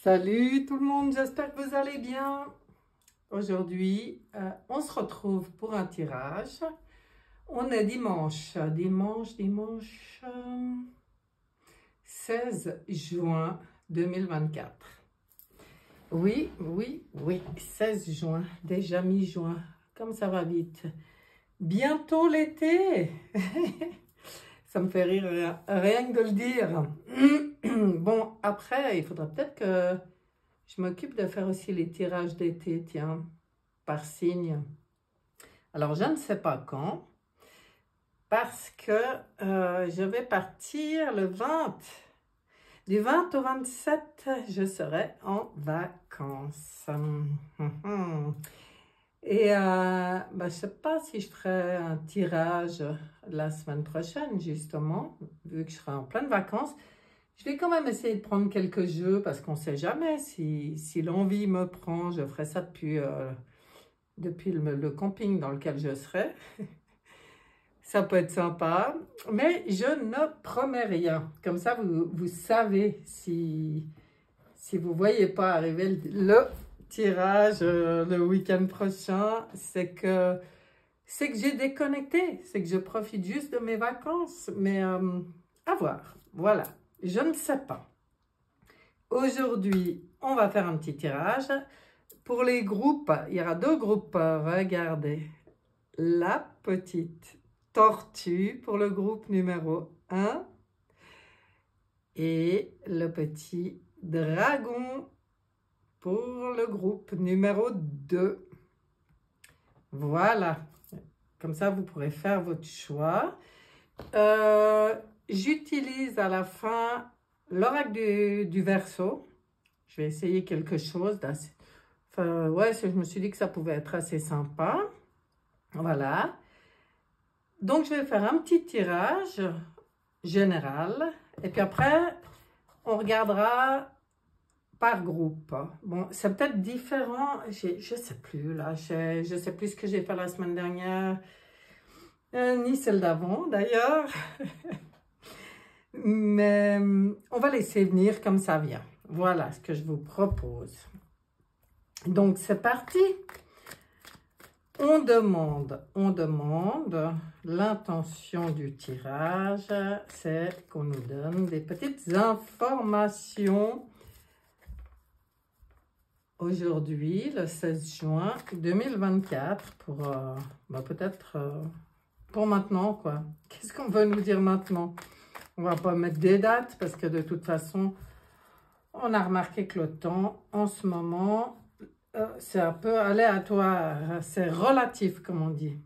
Salut tout le monde, j'espère que vous allez bien. Aujourd'hui, on se retrouve pour un tirage. On est dimanche 16 juin 2024. Oui, 16 juin, déjà mi-juin, comme ça va vite. Bientôt l'été. Ça me fait rire rien que de le dire. Bon, après, il faudra peut-être que je m'occupe de faire aussi les tirages d'été, tiens, par signe. Alors, je ne sais pas quand, parce que je vais partir le 20. Du 20 au 27, je serai en vacances. Et je ne sais pas si je ferai un tirage la semaine prochaine, justement, vu que je serai en pleine vacances. Je vais quand même essayer de prendre quelques jeux parce qu'on ne sait jamais si l'envie me prend. Je ferai ça depuis le camping dans lequel je serai. Ça peut être sympa, mais je ne promets rien. Comme ça, vous savez si vous ne voyez pas arriver le tirage le week-end prochain, c'est que j'ai déconnecté, c'est que je profite juste de mes vacances. Mais à voir, voilà, je ne sais pas. Aujourd'hui, on va faire un petit tirage. Pour les groupes, il y aura deux groupes. Regardez, la petite tortue pour le groupe numéro 1 et le petit dragon pour le groupe numéro 2. Voilà, comme ça vous pourrez faire votre choix. J'utilise à la fin l'oracle du Verseau. Je vais essayer quelque chose d'assez... Enfin, ouais, je me suis dit que ça pouvait être assez sympa. Voilà. Donc, je vais faire un petit tirage général. Et puis après, on regardera par groupe. Bon, c'est peut-être différent. Je ne sais plus, là. Je ne sais plus ce que j'ai fait la semaine dernière. Ni celle d'avant, d'ailleurs. Mais on va laisser venir comme ça vient. Voilà ce que je vous propose. Donc, c'est parti. On demande l'intention du tirage, c'est qu'on nous donne des petites informations. Aujourd'hui, le 16 juin 2024, pour peut-être pour maintenant, quoi. Qu'est-ce qu'on veut nous dire maintenant? On va pas mettre des dates parce que de toute façon, on a remarqué que le temps, en ce moment, c'est un peu aléatoire, c'est relatif, comme on dit.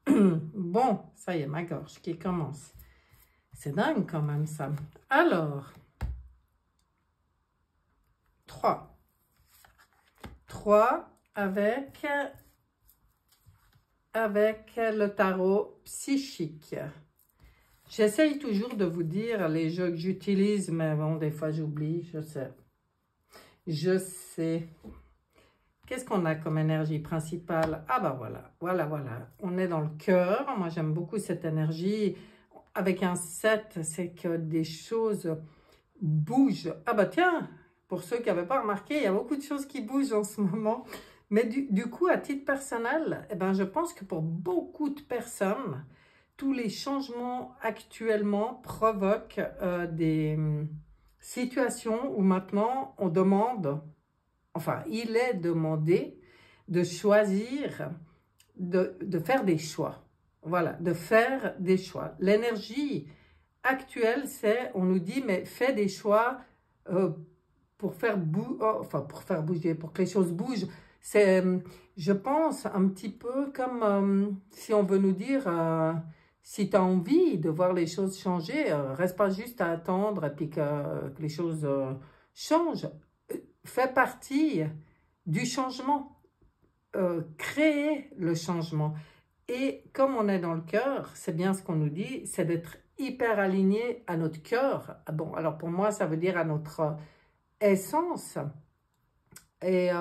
Bon, ça y est, ma gorge qui commence. C'est dingue quand même, ça. Alors, 3. 3 avec le tarot psychique. J'essaye toujours de vous dire les jeux que j'utilise, mais bon, des fois j'oublie, je sais. Je sais. Qu'est-ce qu'on a comme énergie principale? Ah bah voilà. On est dans le cœur. Moi, j'aime beaucoup cette énergie. Avec un 7, c'est que des choses bougent. Ah bah tiens, pour ceux qui n'avaient pas remarqué, il y a beaucoup de choses qui bougent en ce moment. Mais du coup, à titre personnel, eh ben, je pense que pour beaucoup de personnes, tous les changements actuellement provoquent des situations où maintenant on demande... Enfin, il est demandé de choisir, de faire des choix. Voilà, de faire des choix. L'énergie actuelle, c'est, on nous dit, mais fais des choix pour faire bouger, pour que les choses bougent. C'est, je pense, un petit peu comme si on veut nous dire, si tu as envie de voir les choses changer, reste pas juste à attendre et puis que les choses changent. Fait partie du changement, créer le changement. Et comme on est dans le cœur, c'est bien ce qu'on nous dit, c'est d'être hyper aligné à notre cœur. Bon, alors pour moi, ça veut dire à notre essence. Et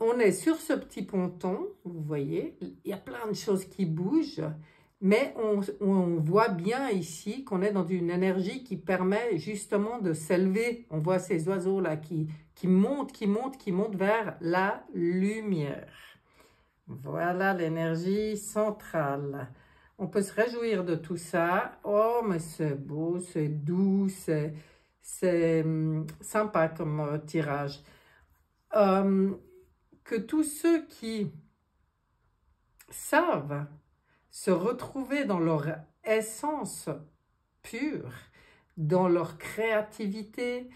on est sur ce petit ponton, vous voyez, il y a plein de choses qui bougent. Mais on voit bien ici qu'on est dans une énergie qui permet justement de s'élever. On voit ces oiseaux-là qui montent vers la lumière. Voilà l'énergie centrale. On peut se réjouir de tout ça. Oh, mais c'est beau, c'est doux, c'est sympa comme tirage. Que tous ceux qui savent se retrouver dans leur essence pure, dans leur créativité,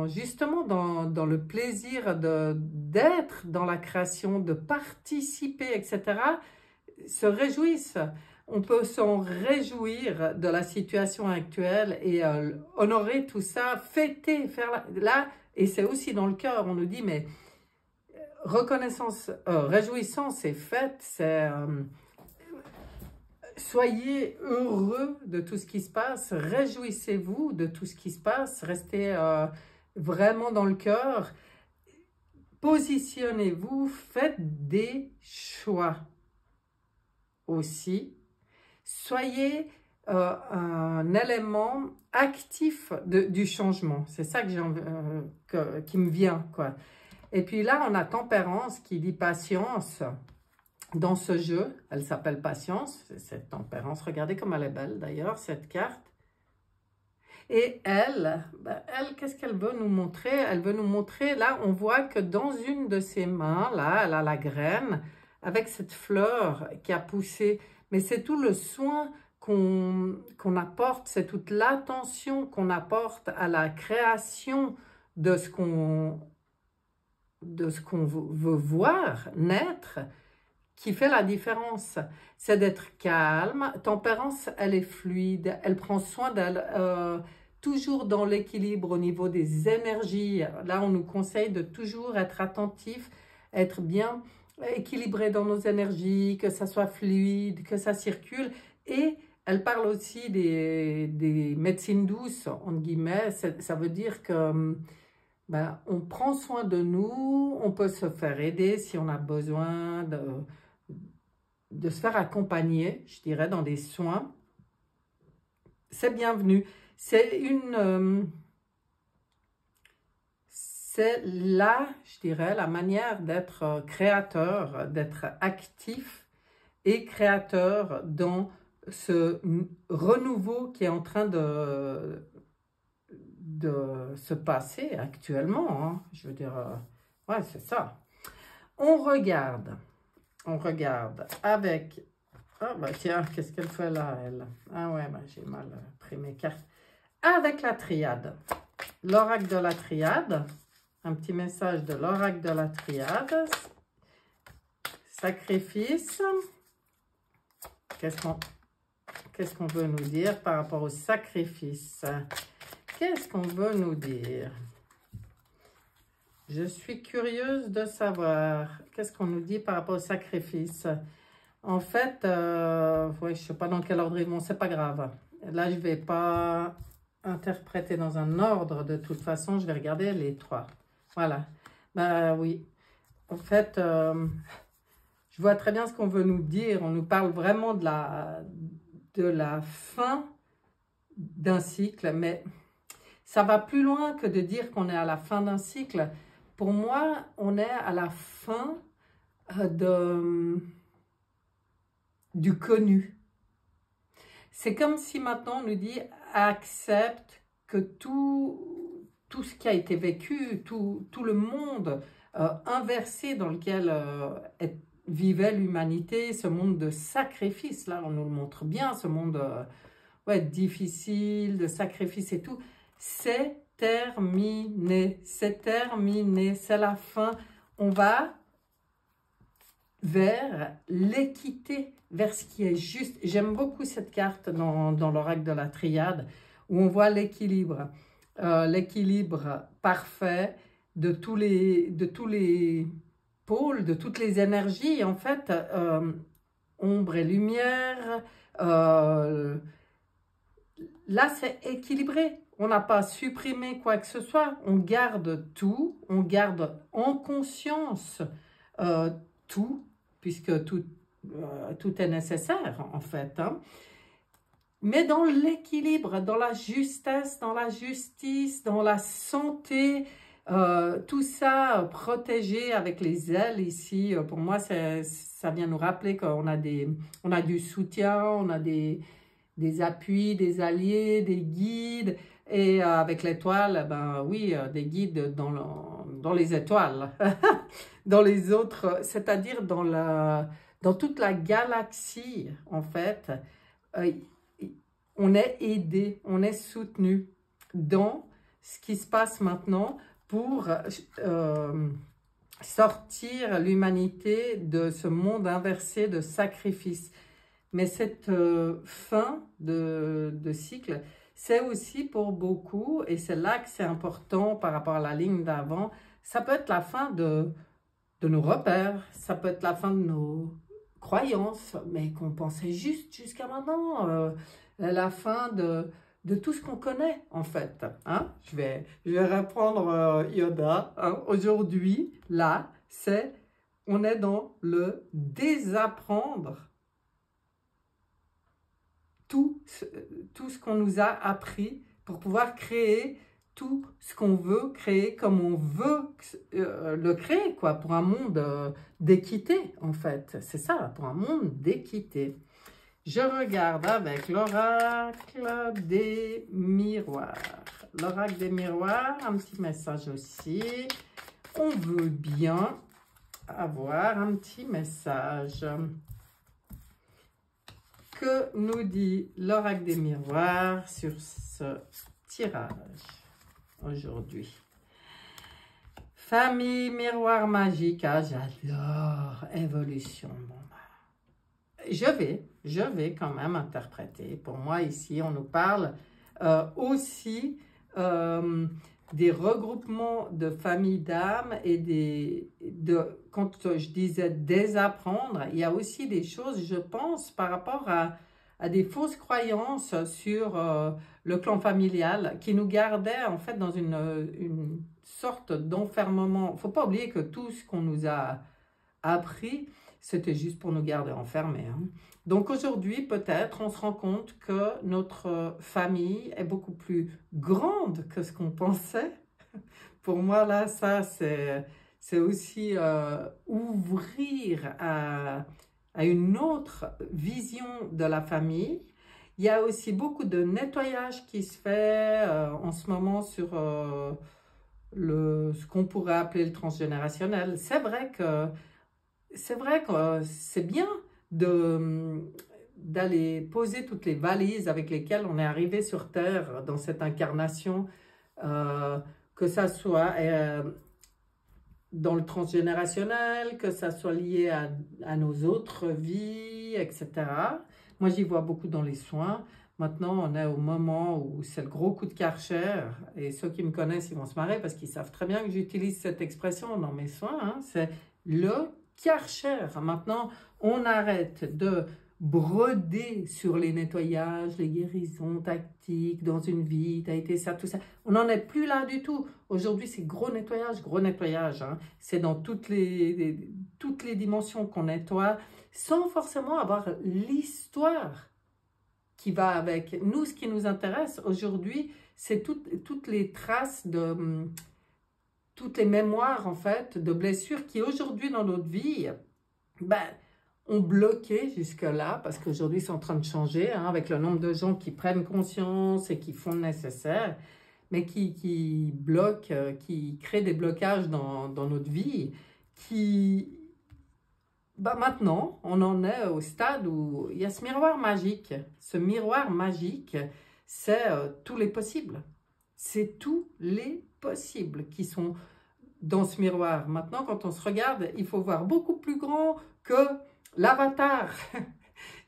justement dans le plaisir d'être dans la création, de participer, etc., se réjouissent. On peut s'en réjouir de la situation actuelle et honorer tout ça, fêter, faire là, et c'est aussi dans le cœur, on nous dit, mais reconnaissance, réjouissance et fête, c'est... soyez heureux de tout ce qui se passe, réjouissez-vous de tout ce qui se passe, restez vraiment dans le cœur, positionnez-vous, faites des choix aussi, soyez un élément actif du changement, c'est ça qui me vient, quoi. Et puis là, on a tempérance qui dit patience. Dans ce jeu, elle s'appelle Patience, cette tempérance. Regardez comme elle est belle d'ailleurs, cette carte. Et elle, qu'est-ce qu'elle veut nous montrer? Elle veut nous montrer, là, on voit que dans une de ses mains, là, elle a la graine avec cette fleur qui a poussé. Mais c'est tout le soin qu'on apporte, c'est toute l'attention qu'on apporte à la création de ce qu'on veut voir naître, qui fait la différence. C'est d'être calme. Tempérance, elle est fluide, elle prend soin d'elle, toujours dans l'équilibre au niveau des énergies. Là, on nous conseille de toujours être attentif, être bien équilibré dans nos énergies, que ça soit fluide, que ça circule. Et elle parle aussi des médecines douces, entre guillemets. Ça veut dire que on prend soin de nous, on peut se faire aider si on a besoin de se faire accompagner, je dirais, dans des soins. C'est bienvenu. C'est là, je dirais, la manière d'être créateur, d'être actif et créateur dans ce renouveau qui est en train de se passer actuellement. Hein. Je veux dire, ouais, c'est ça. On regarde avec... Ah, bah tiens, qu'est-ce qu'elle fait là, elle? Ah ouais, bah, j'ai mal pris mes cartes. Avec la triade. L'oracle de la triade. Un petit message de l'oracle de la triade. Sacrifice. Qu'est-ce qu'on veut nous dire par rapport au sacrifice? Qu'est-ce qu'on veut nous dire? Je suis curieuse de savoir. Qu'est-ce qu'on nous dit par rapport au sacrifice? En fait, ouais, je ne sais pas dans quel ordre ils vont, c'est pas grave. Là, je ne vais pas interpréter dans un ordre. De toute façon, je vais regarder les trois. Voilà. Ben oui. En fait, je vois très bien ce qu'on veut nous dire. On nous parle vraiment de la fin d'un cycle, mais ça va plus loin que de dire qu'on est à la fin d'un cycle. Pour moi, on est à la fin du connu. C'est comme si maintenant on nous dit accepte que tout ce qui a été vécu, tout le monde inversé dans lequel vivait l'humanité, ce monde de sacrifice, là on nous le montre bien, ce monde ouais, difficile, de sacrifice et tout, c'est terminé, c'est la fin. On va vers l'équité, vers ce qui est juste. J'aime beaucoup cette carte dans l'oracle de la triade, où on voit l'équilibre parfait de tous les pôles, de toutes les énergies, en fait, ombre et lumière. Là, c'est équilibré. On n'a pas supprimé quoi que ce soit. On garde tout. On garde en conscience tout, puisque tout tout est nécessaire, en fait, hein. Mais dans l'équilibre, dans la justesse, dans la justice, dans la santé, tout ça protégé avec les ailes ici, pour moi, ça vient nous rappeler qu'on a on a du soutien, on a des appuis, des alliés, des guides. Et avec l'étoile, ben oui, des guides dans les étoiles, dans les autres, c'est-à-dire dans toute la galaxie, en fait. Euh, on est aidé, on est soutenu dans ce qui se passe maintenant pour sortir l'humanité de ce monde inversé de sacrifice. Mais cette fin de cycle, c'est aussi pour beaucoup, et c'est là que c'est important par rapport à la ligne d'avant, ça peut être la fin de nos repères, ça peut être la fin de nos croyances, mais qu'on pensait juste jusqu'à maintenant, la fin de tout ce qu'on connaît, en fait. Hein? Je vais reprendre Yoda. Hein? Aujourd'hui, là, on est dans le désapprendre tout ce qu'on nous a appris pour pouvoir créer tout ce qu'on veut créer comme on veut le créer, quoi, pour un monde d'équité, en fait. C'est ça, pour un monde d'équité. Je regarde avec l'oracle des miroirs. L'oracle des miroirs, un petit message aussi. On veut bien avoir un petit message. Que nous dit l'oracle des miroirs sur ce tirage aujourd'hui? Famille, miroir magique. Ah, j'adore. Évolution. Bon, je vais quand même interpréter. Pour moi, ici, on nous parle aussi des regroupements de familles d'âmes et quand je disais désapprendre, il y a aussi des choses, je pense, par rapport à des fausses croyances sur le clan familial qui nous gardaient en fait dans une sorte d'enfermement. Il ne faut pas oublier que tout ce qu'on nous a appris, c'était juste pour nous garder enfermés. Hein. Donc aujourd'hui, peut-être, on se rend compte que notre famille est beaucoup plus grande que ce qu'on pensait. Pour moi, là, ça, c'est aussi ouvrir à une autre vision de la famille. Il y a aussi beaucoup de nettoyage qui se fait en ce moment sur ce qu'on pourrait appeler le transgénérationnel. C'est vrai que c'est bien d'aller poser toutes les valises avec lesquelles on est arrivé sur Terre dans cette incarnation, que ça soit dans le transgénérationnel, que ça soit lié à nos autres vies, etc. Moi, j'y vois beaucoup dans les soins. Maintenant, on est au moment où c'est le gros coup de Karcher, et ceux qui me connaissent, ils vont se marrer parce qu'ils savent très bien que j'utilise cette expression dans mes soins, hein, c'est le Karcher. Maintenant, on arrête de broder sur les nettoyages, les guérisons tactiques dans une vie, t'as été ça, tout ça. On n'en est plus là du tout. Aujourd'hui, c'est gros nettoyage. Hein. C'est dans toutes les dimensions qu'on nettoie, sans forcément avoir l'histoire qui va avec. Nous, ce qui nous intéresse aujourd'hui, c'est toutes les traces toutes les mémoires, en fait, de blessures qui, aujourd'hui, dans notre vie, ont bloqué jusque-là, parce qu'aujourd'hui, c'est en train de changer, hein, avec le nombre de gens qui prennent conscience et qui font le nécessaire, mais qui bloquent, qui créent des blocages dans notre vie, maintenant, on en est au stade où il y a ce miroir magique. Ce miroir magique, c'est tous les possibles. C'est tous les possibles qui sont dans ce miroir. Maintenant, quand on se regarde, il faut voir beaucoup plus grand que l'avatar.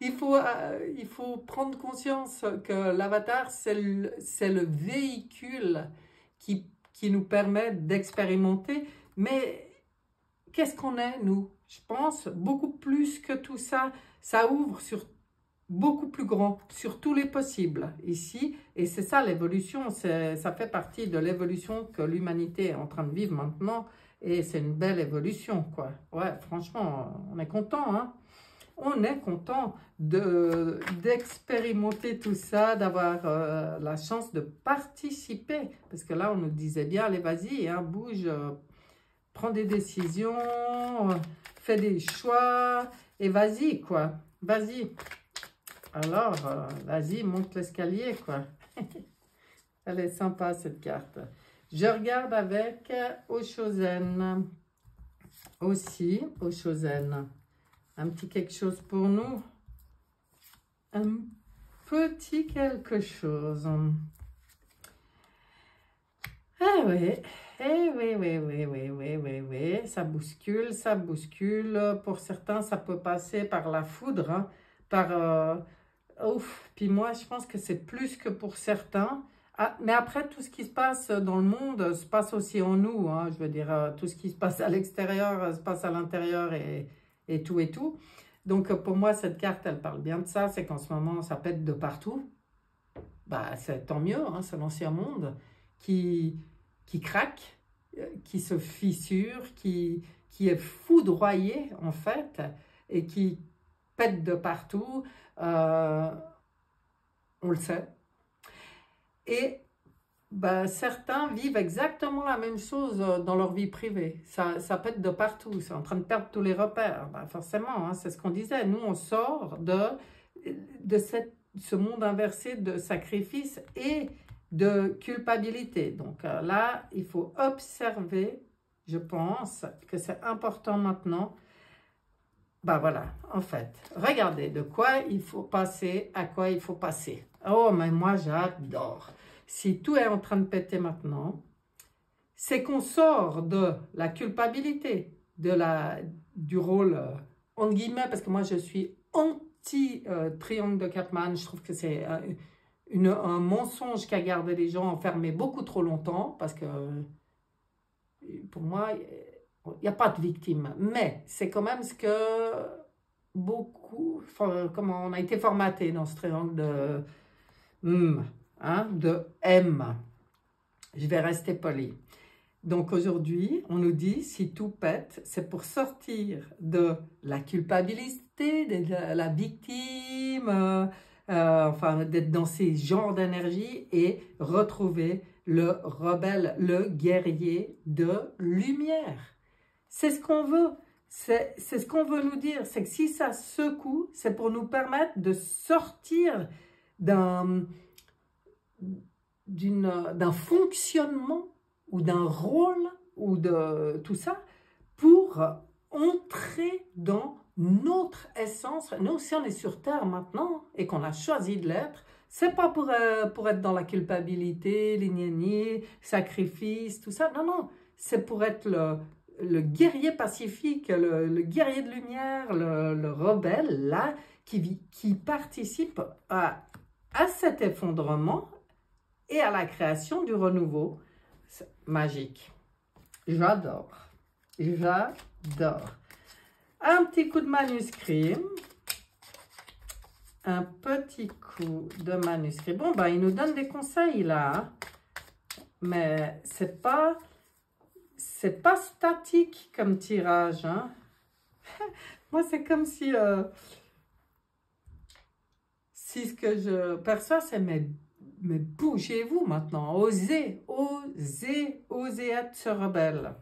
Il faut prendre conscience que l'avatar, c'est le véhicule qui nous permet d'expérimenter. Mais qu'est-ce qu'on est, nous? Je pense beaucoup plus que tout ça. Ça ouvre sur beaucoup plus grand, sur tous les possibles ici. Et c'est ça l'évolution, ça fait partie de l'évolution que l'humanité est en train de vivre maintenant. Et c'est une belle évolution, quoi. Ouais, franchement, on est content, hein. on est content d'expérimenter tout ça, d'avoir la chance de participer. Parce que là, on nous disait bien, allez, vas-y, hein, bouge, prends des décisions, fais des choix, et vas-y, quoi. Vas-y. Alors, vas-y, monte l'escalier, quoi. Elle est sympa, cette carte. Je regarde avec Oshozen. Aussi, Oshozen. Un petit quelque chose pour nous. Un petit quelque chose. Ah oui, oui. Ça bouscule, ça bouscule. Pour certains, ça peut passer par la foudre, hein, par... ouf, puis moi, je pense que c'est plus que pour certains. Ah, mais après, tout ce qui se passe dans le monde se passe aussi en nous. Hein, je veux dire, tout ce qui se passe à l'extérieur se passe à l'intérieur et tout et tout. Donc, pour moi, cette carte, elle parle bien de ça. C'est qu'en ce moment, ça pète de partout. Bah, c'est tant mieux, hein, c'est l'ancien monde qui craque, qui se fissure, qui est foudroyé, en fait, et qui pète de partout. On le sait. Et ben, certains vivent exactement la même chose dans leur vie privée. Ça pète de partout, c'est en train de perdre tous les repères. Ben, forcément, hein, c'est ce qu'on disait. Nous, on sort de ce monde inversé de sacrifice et de culpabilité. Donc là, il faut observer, je pense, que c'est important maintenant. Ben voilà, en fait, regardez de quoi il faut passer, à quoi il faut passer. Oh, mais moi, j'adore. Si tout est en train de péter maintenant, c'est qu'on sort de la culpabilité, du rôle, entre guillemets, parce que moi, je suis anti-triangle de Cartman. Je trouve que c'est un mensonge qu'a gardé les gens enfermés beaucoup trop longtemps, parce que pour moi, il n'y a pas de victime. Mais c'est quand même ce que beaucoup, comment on a été formaté dans ce triangle de de M. Je vais rester poli. Donc aujourd'hui, on nous dit, si tout pète, c'est pour sortir de la culpabilité, de la victime, enfin d'être dans ces genres d'énergie et retrouver le rebelle, le guerrier de lumière. C'est ce qu'on veut. C'est ce qu'on veut nous dire. C'est que si ça secoue, c'est pour nous permettre de sortir d'un fonctionnement ou d'un rôle ou de tout ça pour entrer dans notre essence. Nous, si on est sur Terre maintenant et qu'on a choisi de l'être, c'est pas pour être dans la culpabilité, les niais, sacrifice, tout ça. Non, non, c'est pour être le guerrier pacifique, le guerrier de lumière, le rebelle, là, qui participe à cet effondrement et à la création du renouveau. C'est magique. J'adore. J'adore. Un petit coup de manuscrit. Un petit coup de manuscrit. Bon, ben, il nous donne des conseils, là. Hein. Mais c'est pas statique comme tirage. Hein. Moi, c'est comme si ce que je perçois, c'est mais bougez-vous maintenant, osez être ce rebelle.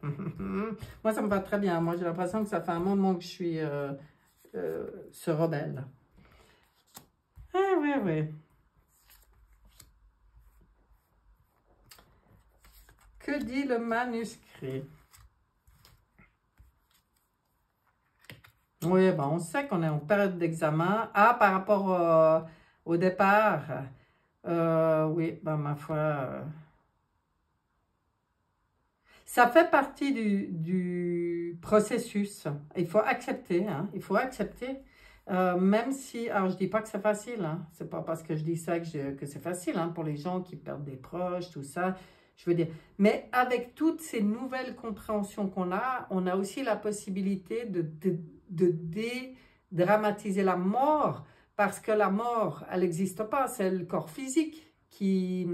Moi, ça me va très bien. Moi, j'ai l'impression que ça fait un moment que je suis ce rebelle. Ah, oui. Que dit le manuscrit? Oui, ben, on sait qu'on est en période d'examen. Ah, par rapport au départ, oui, ben, ma foi, ça fait partie du processus. Il faut accepter, hein, il faut accepter. Même si, alors je dis pas que c'est facile, hein, c'est pas parce que je dis ça que c'est facile, hein, pour les gens qui perdent des proches, tout ça, je veux dire. Mais avec toutes ces nouvelles compréhensions qu'on a, on a aussi la possibilité de dédramatiser la mort, parce que la mort, elle n'existe pas, c'est le corps physique qui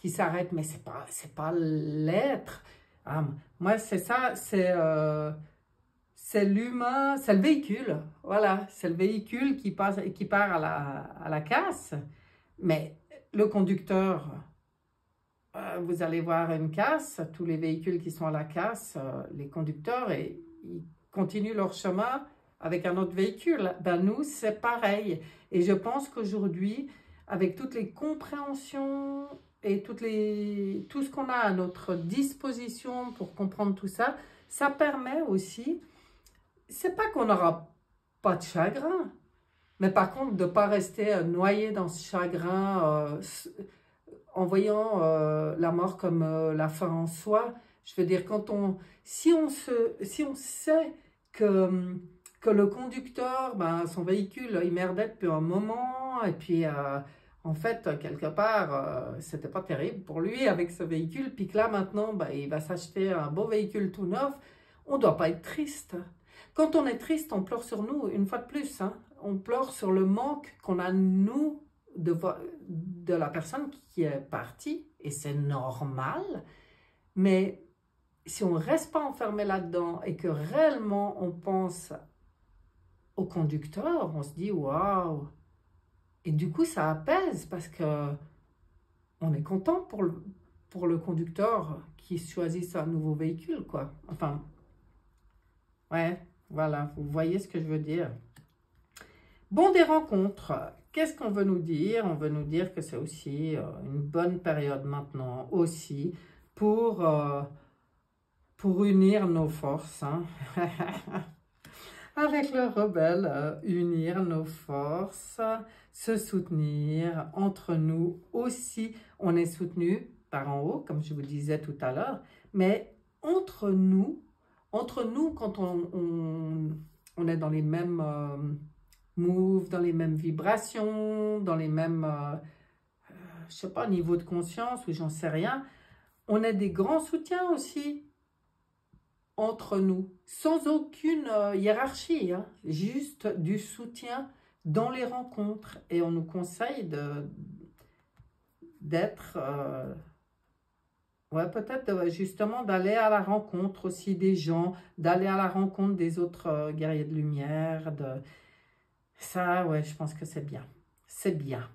s'arrête, mais c'est pas l'être. Moi, c'est ça, c'est c'est l'humain, c'est le véhicule. Voilà, c'est le véhicule qui passe, qui part à la casse. Mais le conducteur, vous allez voir une casse, tous les véhicules qui sont à la casse, les conducteurs, et ils continuent leur chemin avec un autre véhicule. Ben nous, c'est pareil. Et je pense qu'aujourd'hui, avec toutes les compréhensions et tout ce qu'on a à notre disposition pour comprendre tout ça, ça permet aussi, c'est pas qu'on n'aura pas de chagrin, mais par contre, de ne pas rester noyé dans ce chagrin en voyant la mort comme la fin en soi. Je veux dire, si on sait que le conducteur, ben, son véhicule, il merdait depuis un moment, et puis en fait, quelque part, c'était pas terrible pour lui avec ce véhicule, puis que là, maintenant, ben, il va s'acheter un beau véhicule tout neuf, on ne doit pas être triste. Quand on est triste, on pleure sur nous, une fois de plus, hein. On pleure sur le manque qu'on a, nous, de la personne qui est partie, et c'est normal, mais si on ne reste pas enfermé là-dedans et que réellement on pense au conducteur, on se dit waouh, et du coup ça apaise parce que on est content pour le conducteur qui choisit un nouveau véhicule, quoi. Enfin, ouais, voilà, vous voyez ce que je veux dire. Bon, des rencontres, qu'est-ce qu'on veut nous dire? On veut nous dire que c'est aussi une bonne période maintenant aussi pour unir nos forces. Hein. Avec le rebelle, unir nos forces, se soutenir entre nous aussi. On est soutenu par en haut, comme je vous disais tout à l'heure, mais entre nous quand on est dans les mêmes moves, dans les mêmes vibrations, dans les mêmes, je sais pas, niveau de conscience ou j'en sais rien, on a des grands soutiens aussi entre nous, sans aucune hiérarchie, hein, juste du soutien dans les rencontres. Et on nous conseille d'être, ouais, peut-être justement d'aller à la rencontre aussi des gens, d'aller à la rencontre des autres guerriers de lumière. Ça, ouais, je pense que c'est bien. C'est bien.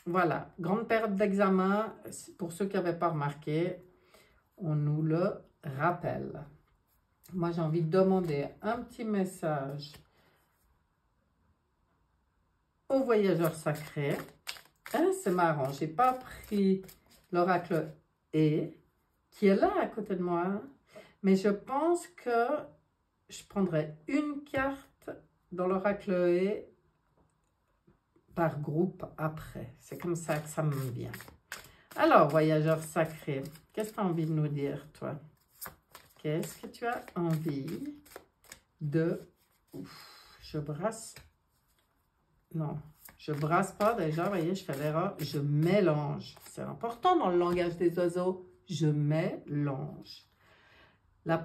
Voilà, grande période d'examen. Pour ceux qui n'avaient pas remarqué, on nous le rappelle. Moi, j'ai envie de demander un petit message au voyageur sacré. Hein, c'est marrant, j'ai pas pris l'oracle E, qui est là à côté de moi, mais je pense que je prendrai une carte dans l'oracle E par groupe après. C'est comme ça que ça me vient. Alors, voyageur sacré, qu'est-ce que tu as envie de nous dire, toi? Qu'est-ce que tu as envie de... Ouf, je brasse... Non, je brasse pas déjà, vous voyez, je fais l'erreur. Je mélange. C'est important dans le langage des oiseaux. Je mélange. La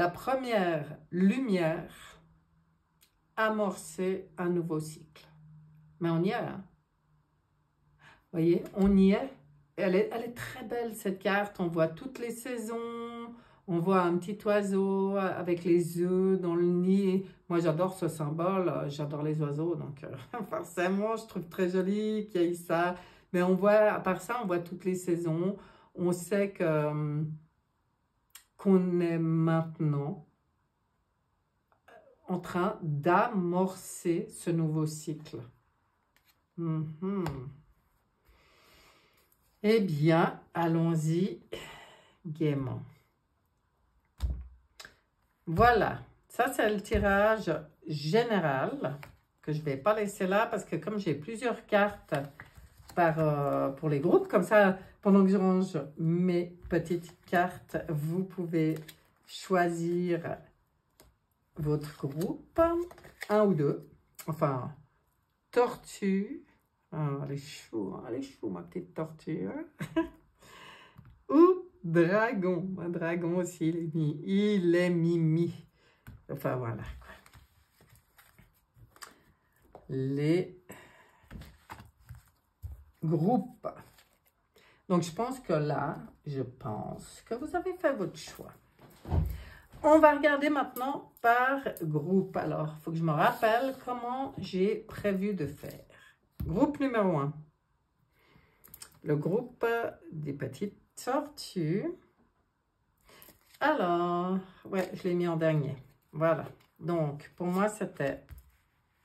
première lumière, amorcer un nouveau cycle. Mais on y est, hein? Vous voyez, on y est. Elle est très belle, cette carte. On voit toutes les saisons. On voit un petit oiseau avec les œufs dans le nid. Moi, j'adore ce symbole. J'adore les oiseaux. Donc, forcément, je trouve très joli qu'il y ait ça. Mais on voit, à part ça, on voit toutes les saisons. On sait qu'on est maintenant en train d'amorcer ce nouveau cycle. Eh bien, allons-y gaiement. Voilà, ça c'est le tirage général que je ne vais pas laisser là parce que comme j'ai plusieurs cartes pour les groupes, comme ça, pendant que je range mes petites cartes, vous pouvez choisir votre groupe, un ou deux, enfin, tortue. Oh, elle est chou, ma petite tortue. Ou dragon. Un dragon aussi, il est mimi. Enfin, voilà. Les groupes. Donc, je pense que là, vous avez fait votre choix. On va regarder maintenant par groupe. Alors, il faut que je me rappelle comment j'ai prévu de faire. Groupe numéro 1. Le groupe des petites tortues. Alors, ouais, je l'ai mis en dernier. Voilà. Donc, pour moi, c'était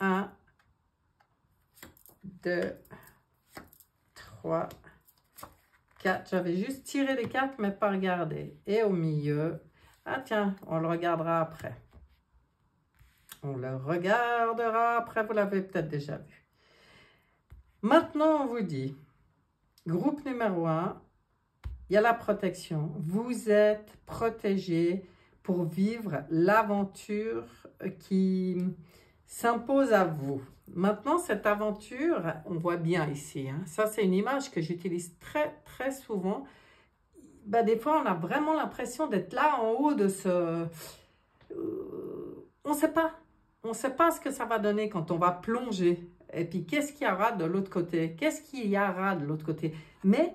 1, 2, 3, 4. J'avais juste tiré les cartes, mais pas regardé. Et au milieu, ah tiens, on le regardera après. On le regardera après, vous l'avez peut-être déjà vu. Maintenant, on vous dit, groupe numéro 1, il y a la protection. Vous êtes protégé pour vivre l'aventure qui s'impose à vous. Maintenant, cette aventure, on voit bien ici, hein, ça c'est une image que j'utilise très souvent. Ben, des fois, on a vraiment l'impression d'être là en haut de ce... on ne sait pas. On ne sait pas ce que ça va donner quand on va plonger. Et puis, qu'est-ce qu'il y aura de l'autre côté? Qu'est-ce qu'il y aura de l'autre côté? Mais,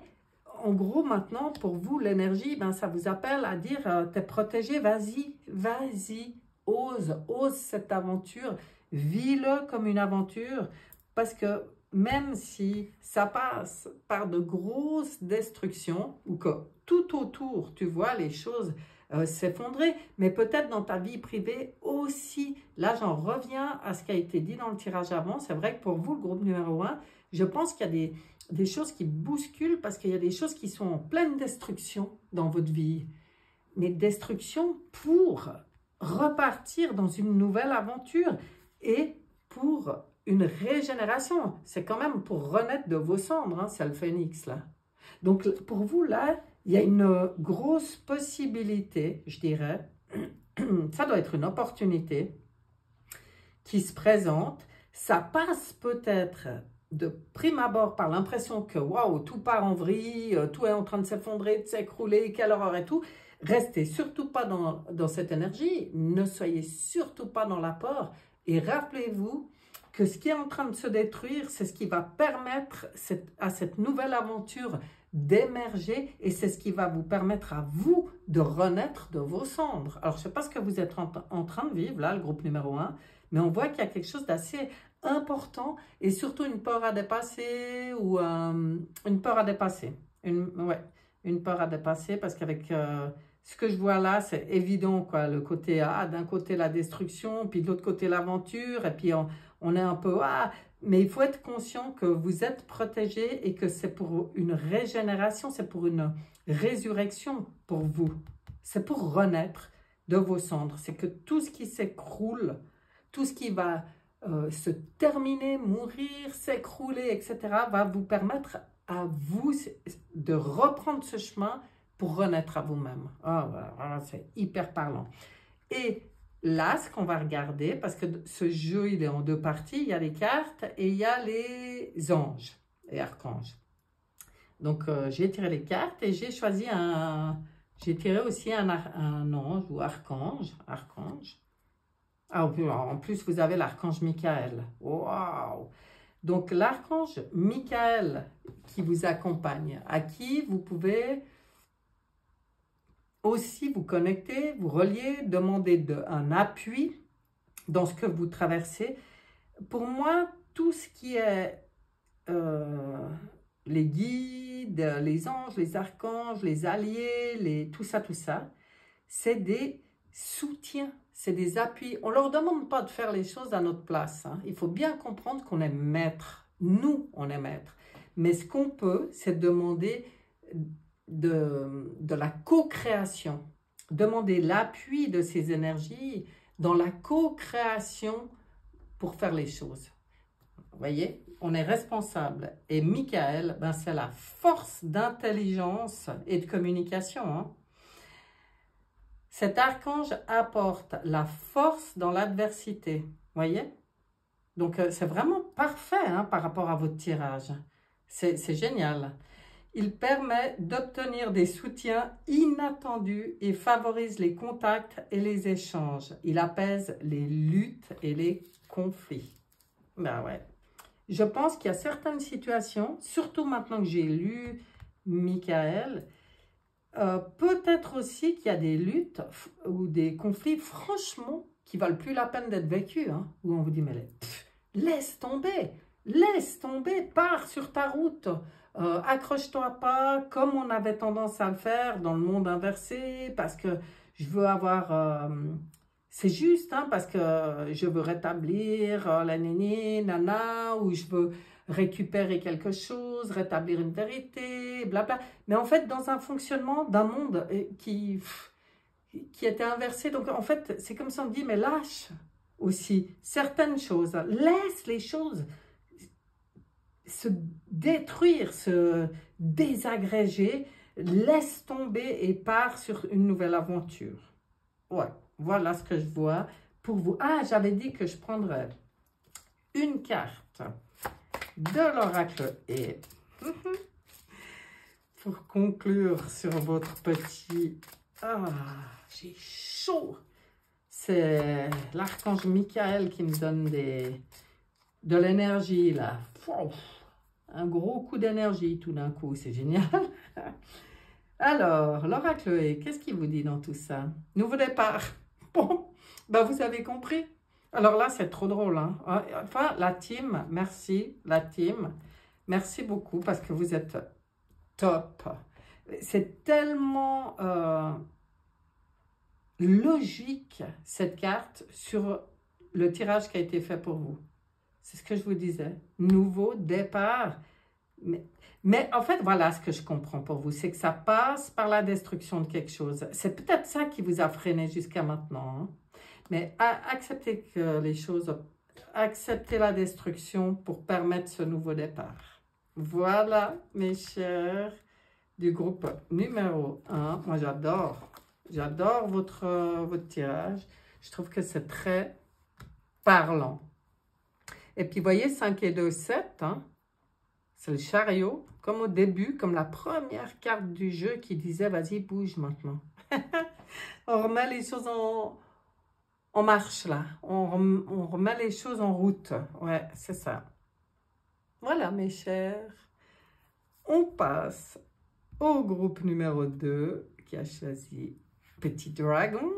en gros, maintenant, pour vous, l'énergie, ben, ça vous appelle à dire, t'es protégé, vas-y, vas-y, ose cette aventure. Vis-le comme une aventure. Parce que même si ça passe par de grosses destructions, ou que tout autour, tu vois les choses s'effondrer, mais peut-être dans ta vie privée aussi. Là, j'en reviens à ce qui a été dit dans le tirage avant. C'est vrai que pour vous, le groupe numéro 1, je pense qu'il y a des choses qui bousculent parce qu'il y a des choses qui sont en pleine destruction dans votre vie. Mais destruction pour repartir dans une nouvelle aventure et pour une régénération. C'est quand même pour renaître de vos cendres, hein, c'est le phénix là. Donc pour vous là, il y a une grosse possibilité, je dirais, ça doit être une opportunité qui se présente. Ça passe peut-être de prime abord par l'impression que waouh, tout part en vrille, tout est en train de s'effondrer, de s'écrouler, quelle horreur et tout. Restez surtout pas dans cette énergie, ne soyez surtout pas dans la peur et rappelez-vous que ce qui est en train de se détruire, c'est ce qui va permettre à cette nouvelle aventure d'émerger et c'est ce qui va vous permettre à vous de renaître de vos cendres. Alors, je ne sais pas ce que vous êtes en train de vivre, là, le groupe numéro 1, mais on voit qu'il y a quelque chose d'assez important et surtout une peur à dépasser ou une peur à dépasser. Une peur à dépasser parce qu'avec ce que je vois là, c'est évident, quoi, le côté, d'un côté la destruction, puis de l'autre côté l'aventure, et puis on est un peu, mais il faut être conscient que vous êtes protégé et que c'est pour une régénération, c'est pour une résurrection pour vous. C'est pour renaître de vos cendres. C'est que tout ce qui s'écroule, tout ce qui va se terminer, mourir, s'écrouler, etc., va vous permettre à vous de reprendre ce chemin pour renaître à vous-même. Voilà, c'est hyper parlant. Et là, ce qu'on va regarder, parce que ce jeu, il est en 2 parties, il y a les cartes et il y a les anges et archanges. Donc, j'ai tiré les cartes et j'ai choisi j'ai tiré aussi un ange ou archange. En plus, vous avez l'archange Michael. Waouh! Donc, l'archange Michael qui vous accompagne, à qui vous pouvez aussi vous connecter, vous relier, demander un appui dans ce que vous traversez. Pour moi, tout ce qui est les guides, les anges, les archanges, les alliés, tout ça, c'est des soutiens, c'est des appuis. On ne leur demande pas de faire les choses à notre place. Hein. Il faut bien comprendre qu'on est maître. Nous, on est maître. Mais ce qu'on peut, c'est demander de la co-création, demander l'appui de ces énergies dans la co-création pour faire les choses. Vous voyez, on est responsable. Et Michael, ben c'est la force d'intelligence et de communication. Hein. Cet archange apporte la force dans l'adversité. Vous voyez? Donc, c'est vraiment parfait hein, par rapport à votre tirage. C'est génial. Il permet d'obtenir des soutiens inattendus et favorise les contacts et les échanges. Il apaise les luttes et les conflits. Ben ouais. Je pense qu'il y a certaines situations, surtout maintenant que j'ai lu Michael, peut-être aussi qu'il y a des luttes ou des conflits, franchement, qui valent plus la peine d'être vécus, hein, où on vous dit, mais laisse tomber, pars sur ta route, accroche-toi pas, comme on avait tendance à le faire dans le monde inversé, parce que je veux avoir... c'est juste, hein, parce que je veux rétablir la néné, nana, ou je veux récupérer quelque chose, rétablir une vérité, blabla. Mais en fait, dans un fonctionnement d'un monde qui était inversé. Donc, en fait, c'est comme si on dit, mais lâche aussi certaines choses. Laisse les choses se détruire, se désagréger. Laisse tomber et pars sur une nouvelle aventure. Ouais, voilà ce que je vois pour vous. Ah, j'avais dit que je prendrais une carte de l'oracle et pour conclure sur votre petit... Ah, j'ai chaud. C'est l'archange Michael qui me donne de l'énergie, là. Un gros coup d'énergie tout d'un coup, c'est génial. Alors, l'oracle est, qu'est-ce qu'il vous dit dans tout ça? Nouveau départ. Bon, ben vous avez compris. Alors là, c'est trop drôle, hein. Enfin, la team, merci, la team. Merci beaucoup parce que vous êtes top. C'est tellement logique, cette carte, sur le tirage qui a été fait pour vous. C'est ce que je vous disais. Nouveau départ. Mais en fait, voilà ce que je comprends pour vous. C'est que ça passe par la destruction de quelque chose. C'est peut-être ça qui vous a freiné jusqu'à maintenant. Hein. Mais acceptez que les choses... Acceptez la destruction pour permettre ce nouveau départ. Voilà, mes chers du groupe numéro 1. Moi, j'adore votre tirage. Je trouve que c'est très parlant. Et puis, vous voyez, 5 et 2, 7, hein, c'est le chariot, comme au début, comme la première carte du jeu qui disait, vas-y, bouge maintenant. On remet les choses en marche, là. On remet les choses en route. Ouais, c'est ça. Voilà, mes chers. On passe au groupe numéro 2 qui a choisi Petit Dragon.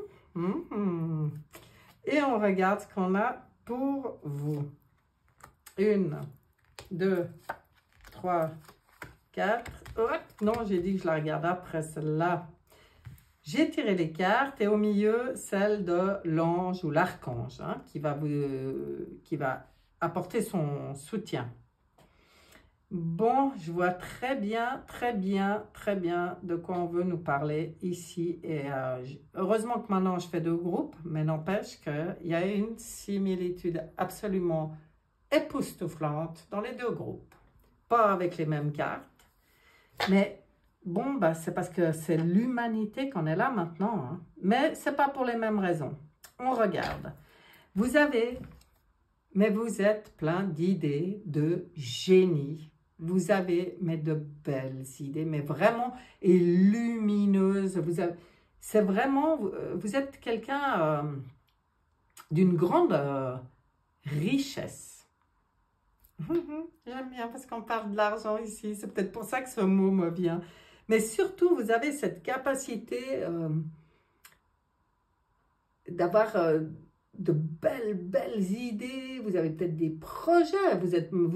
Et on regarde ce qu'on a pour vous. 1, 2, 3, 4. Oh, non, j'ai dit que je la regarde après celle-là. J'ai tiré les cartes et au milieu, celle de l'ange ou l'archange hein, qui va apporter son soutien. Bon, je vois très bien de quoi on veut nous parler ici. Et heureusement que maintenant je fais 2 groupes, mais n'empêche qu'il y a une similitude absolument époustouflante dans les 2 groupes. Pas avec les mêmes cartes, mais bon, bah, c'est parce que c'est l'humanité qu'on est là maintenant. Hein. Mais c'est pas pour les mêmes raisons. On regarde. Vous êtes plein d'idées de génie. Vous avez mais de belles idées, mais vraiment et lumineuses. C'est vraiment, vous êtes quelqu'un d'une grande richesse. J'aime bien parce qu'on parle de l'argent ici. C'est peut-être pour ça que ce mot me vient. Mais surtout, vous avez cette capacité d'avoir de belles idées, vous avez peut-être des projets, vous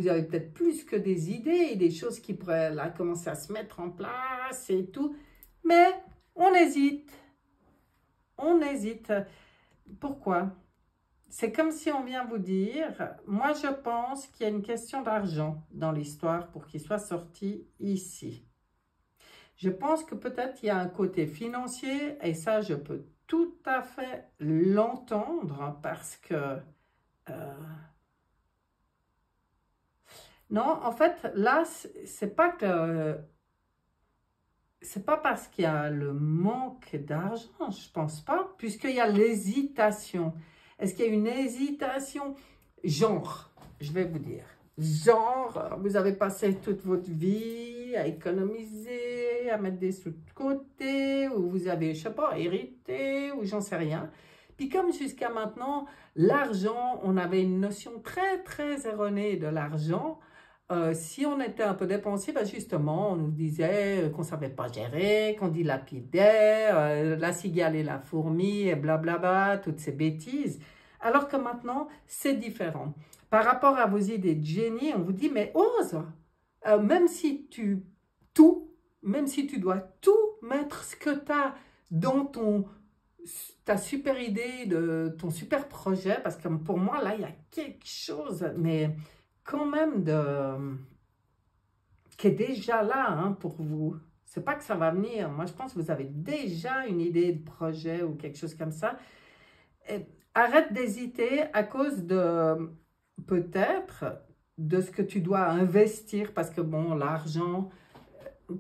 avez peut-être plus que des idées, des choses qui pourraient là commencer à se mettre en place et tout, mais on hésite. Pourquoi? C'est comme si on vient vous dire, moi je pense qu'il y a une question d'argent dans l'histoire pour qu'il soit sorti ici. Je pense que peut-être il y a un côté financier et ça je peux tout à fait l'entendre parce que... non, en fait, là, c'est pas que... C'est pas parce qu'il y a le manque d'argent, je pense pas, puisqu'il y a l'hésitation. Est-ce qu'il y a une hésitation? Genre, je vais vous dire, genre, vous avez passé toute votre vie à économiser, à mettre des sous de côté, ou vous avez, je sais pas, hérité, ou j'en sais rien. Puis comme jusqu'à maintenant, l'argent, on avait une notion très erronée de l'argent, si on était un peu dépensier, ben justement, on nous disait qu'on ne savait pas gérer, qu'on dilapidait, la cigale et la fourmi, et blablabla, toutes ces bêtises. Alors que maintenant, c'est différent. Par rapport à vos idées de génie, on vous dit, mais ose, même si même si tu dois tout mettre ce que tu as dans ta super idée, de ton super projet, parce que pour moi, là, il y a quelque chose, mais quand même qui est déjà là hein, pour vous. C'est pas que ça va venir. Moi, je pense que vous avez déjà une idée de projet ou quelque chose comme ça. Et arrête d'hésiter à cause de, peut-être, de ce que tu dois investir. Parce que, bon, l'argent,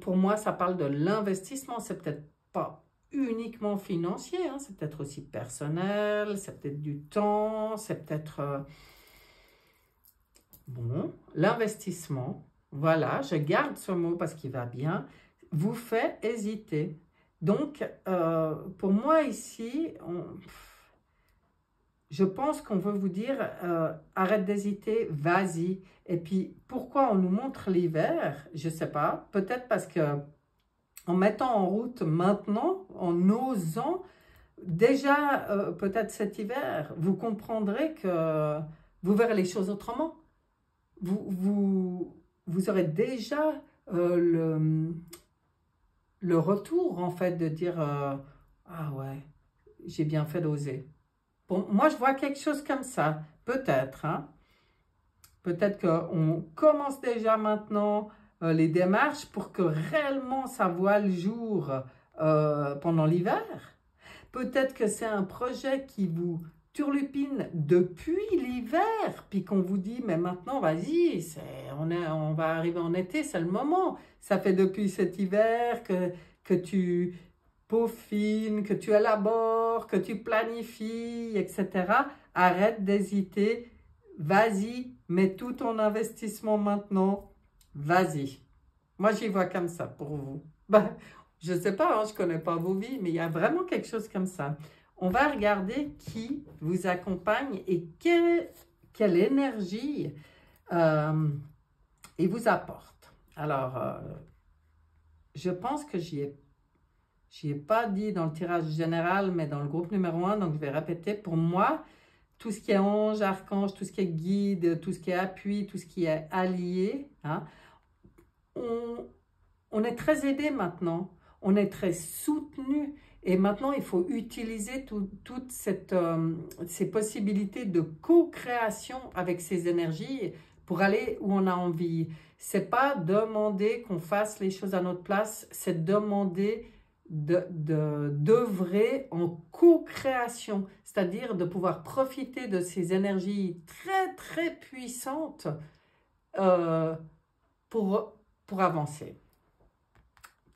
pour moi, ça parle de l'investissement. C'est peut-être pas uniquement financier. Hein, c'est peut-être aussi personnel. C'est peut-être du temps. C'est peut-être... bon, l'investissement, voilà, je garde ce mot parce qu'il va bien, vous fait hésiter. Donc, pour moi ici, je pense qu'on veut vous dire, arrête d'hésiter, vas-y. Et puis, pourquoi on nous montre l'hiver? Je ne sais pas, peut-être parce que en mettant en route maintenant, en osant, déjà, peut-être cet hiver, vous comprendrez que vous verrez les choses autrement. Vous aurez déjà le retour, en fait, de dire ah ouais, j'ai bien fait d'oser. Bon, moi, je vois quelque chose comme ça, peut-être. Hein? Peut-être qu'on commence déjà maintenant les démarches pour que réellement ça voit le jour pendant l'hiver. Peut-être que c'est un projet qui vous turlupine depuis l'hiver, puis qu'on vous dit, mais maintenant, vas-y, on va arriver en été, c'est le moment. Ça fait depuis cet hiver que tu peaufines, que tu élabores, que tu planifies, etc. Arrête d'hésiter, vas-y, mets tout ton investissement maintenant, vas-y. Moi, j'y vois comme ça pour vous. Ben, je ne sais pas, hein, je ne connais pas vos vies, mais il y a vraiment quelque chose comme ça. On va regarder qui vous accompagne et quelle énergie il vous apporte. Alors, je pense que j'y ai pas dit dans le tirage général, mais dans le groupe numéro 1, donc je vais répéter. Pour moi, tout ce qui est ange, archange, tout ce qui est guide, tout ce qui est appui, tout ce qui est allié, hein, on est très aidé maintenant. On est très soutenu et maintenant il faut utiliser toutes ces possibilités de co-création avec ces énergies pour aller où on a envie. C'est pas demander qu'on fasse les choses à notre place, c'est demander d'œuvrer en co-création, c'est-à-dire de pouvoir profiter de ces énergies très très puissantes pour avancer.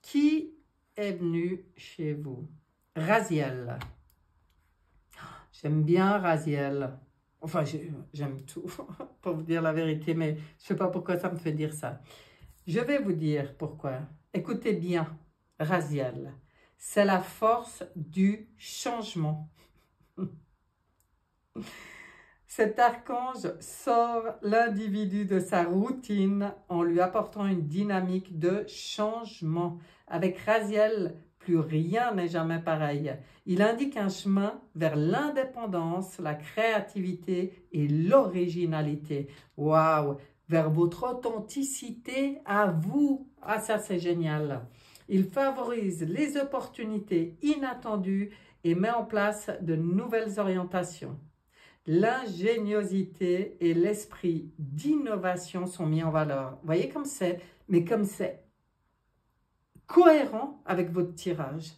Qui est venu chez vous? Raziel. J'aime bien Raziel. Enfin, j'aime tout, pour vous dire la vérité, mais je ne sais pas pourquoi ça me fait dire ça. Je vais vous dire pourquoi. Écoutez bien, Raziel. C'est la force du changement. Cet archange sort l'individu de sa routine en lui apportant une dynamique de changement. Avec Raziel, plus rien n'est jamais pareil. Il indique un chemin vers l'indépendance, la créativité et l'originalité. Waouh! Vers votre authenticité à vous. Ah, ça c'est génial. Il favorise les opportunités inattendues et met en place de nouvelles orientations. L'ingéniosité et l'esprit d'innovation sont mis en valeur. Vous voyez comme c'est, mais comme c'est cohérent avec votre tirage.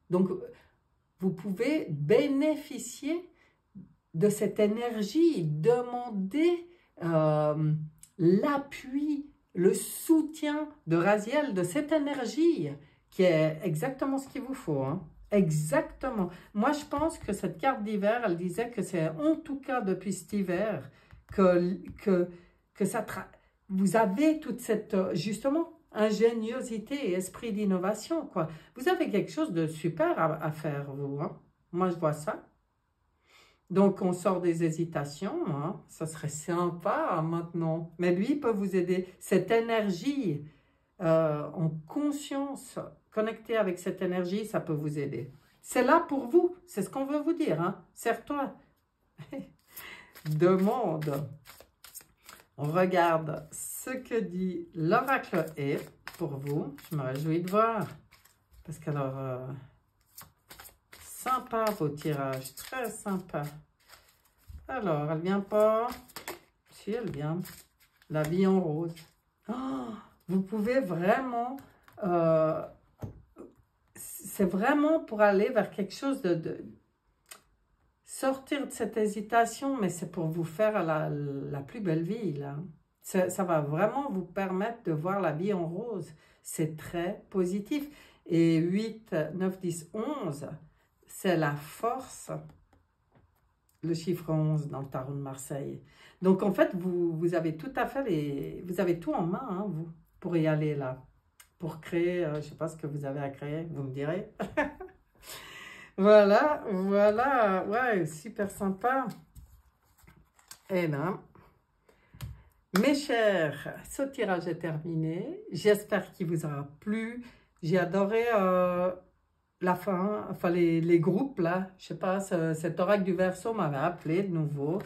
Donc, vous pouvez bénéficier de cette énergie, demander l'appui, le soutien de Raziel, de cette énergie qui est exactement ce qu'il vous faut. Hein. Exactement. Moi, je pense que cette carte d'hiver, elle disait que c'est en tout cas depuis cet hiver que ça vous avez toute cette, justement, ingéniosité et esprit d'innovation, quoi. Vous avez quelque chose de super à faire, vous. Hein? Moi, je vois ça. Donc, on sort des hésitations, hein. Ça serait sympa maintenant. Mais lui, il peut vous aider. Cette énergie, en conscience, connectée avec cette énergie, ça peut vous aider. C'est là pour vous. C'est ce qu'on veut vous dire, hein. Serre-toi. Demande. On regarde ce que dit l'oracle est pour vous. Je me réjouis de voir. Parce qu'alors, sympa vos tirages, très sympa. Alors, elle vient pas. Si, elle vient. La vie en rose. Oh, vous pouvez vraiment... c'est vraiment pour aller vers quelque chose de sortir de cette hésitation, mais c'est pour vous faire la plus belle vie, là. Ça va vraiment vous permettre de voir la vie en rose. C'est très positif. Et 8, 9, 10, 11, c'est la force, le chiffre 11 dans le tarot de Marseille. Donc, en fait, vous avez tout à fait vous avez tout en main, hein, vous, pour y aller, là. Pour créer, je ne sais pas ce que vous avez à créer, vous me direz. Voilà, voilà, ouais, super sympa. Et là, mes chers, ce tirage est terminé. J'espère qu'il vous aura plu. J'ai adoré la fin, enfin les groupes là. Je sais pas, cet oracle du Verseau m'avait appelé de nouveau.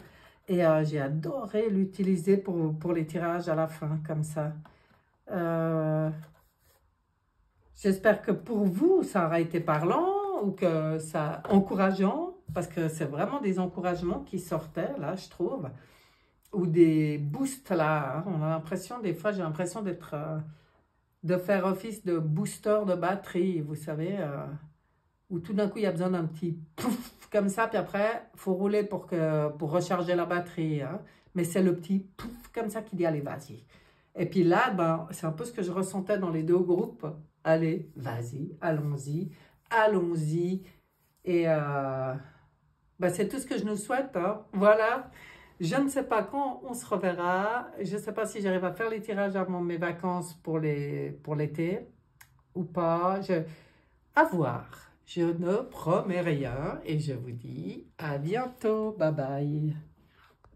Et j'ai adoré l'utiliser pour les tirages à la fin, comme ça. J'espère que pour vous, ça aura été parlant ou que ça encourageant, parce que c'est vraiment des encouragements qui sortaient, là, je trouve, ou des boosts, là. Hein. On a l'impression, des fois, j'ai l'impression de faire office de booster de batterie, vous savez, où tout d'un coup, il y a besoin d'un petit pouf, comme ça, puis après, il faut rouler pour recharger la batterie. Hein. Mais c'est le petit pouf, comme ça, qui dit, allez, vas-y. Et puis là, ben, c'est un peu ce que je ressentais dans les deux groupes. Allez, vas-y, allons-y, allons-y. Et ben, c'est tout ce que je nous souhaite. Hein. Voilà. Je ne sais pas quand on se reverra. Je ne sais pas si j'arrive à faire les tirages avant mes vacances pour l'été ou pas. À voir. Je ne promets rien et je vous dis à bientôt. Bye bye.